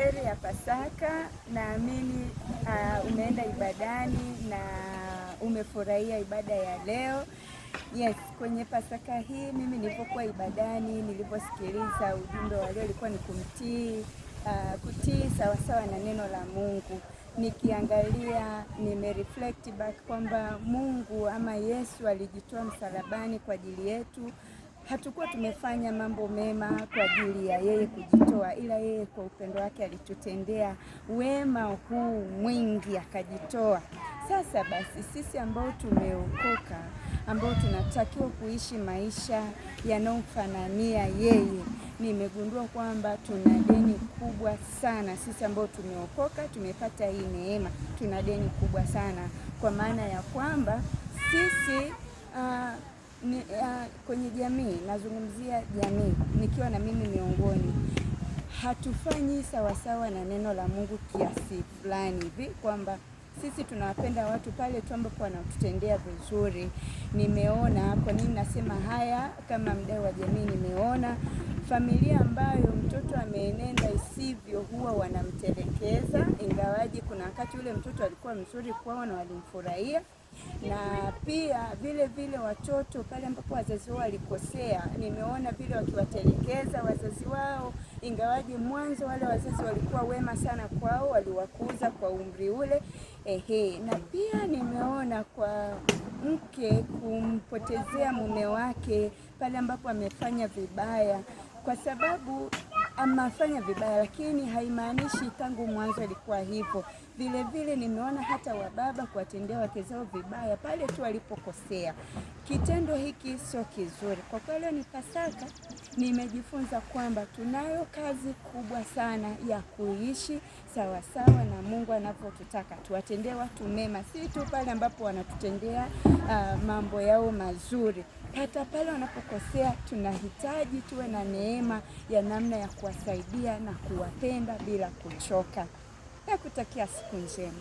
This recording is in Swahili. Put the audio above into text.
heri ya Pasaka. Naamini umeenda ibadani na umefurahia ibada ya leo. Yes, kwenye Pasaka hii mimi nilipokuwa ibadani, niliposikiliza ujumbe wa leo ilikuwa ni kutii sawasawa na neno la Mungu. Nikiangalia nimereflect back kwamba Mungu ama Yesu alijitoa msalabani kwa ajili yetu. Hatukuwa tumefanya mambo mema kwa ajili ya yeye kujitoa, ila yeye kwa upendo wake alitutendea wema huu mwingi akajitoa. Sasa basi sisi ambao tumeokoka, ambao tunatakiwa kuishi maisha yanayomfanania yeye, nimegundua kwamba tuna deni kubwa sana. Sisi ambao tumeokoka, tumepata hii neema, tuna deni kubwa sana, kwa maana ya kwamba sisi kwenye jamii, nazungumzia jamii nikiwa na mimi miongoni, hatufanyi sawasawa na neno la Mungu kiasi fulani hivi kwamba sisi tunawapenda watu pale tu ambapo wanatutendea vizuri. Nimeona, kwa nini nasema haya kama mdau wa jamii, nimeona familia ambayo mtoto ameenenda isivyo huwa wanamtelekeza, ingawaji kuna wakati ule mtoto alikuwa mzuri kwao na walimfurahia. Na pia vile vile watoto pale ambapo wazazi wao walikosea, nimeona vile wakiwatelekeza wazazi wao, ingawaji mwanzo wale wazazi walikuwa wema sana kwao, waliwakuza kwa umri ule. Na pia nimeona kwa mke kumpotezea mume wake pale ambapo amefanya vibaya, kwa sababu amefanya vibaya lakini haimaanishi tangu mwanzo alikuwa hivyo. Vile vile nimeona hata wababa kuwatendea wake zao vibaya pale tu walipokosea. Kitendo hiki sio kizuri. Kwa kweli ni Pasaka, nimejifunza kwamba tunayo kazi kubwa sana ya kuishi sawasawa na Mungu anavyotutaka. Tuwatendee watu mema, si tu pale ambapo wanatutendea mambo yao mazuri. Hata pale wanapokosea tunahitaji tuwe na neema ya namna ya kuwasaidia na kuwapenda bila kuchoka. Nakutakia siku njema.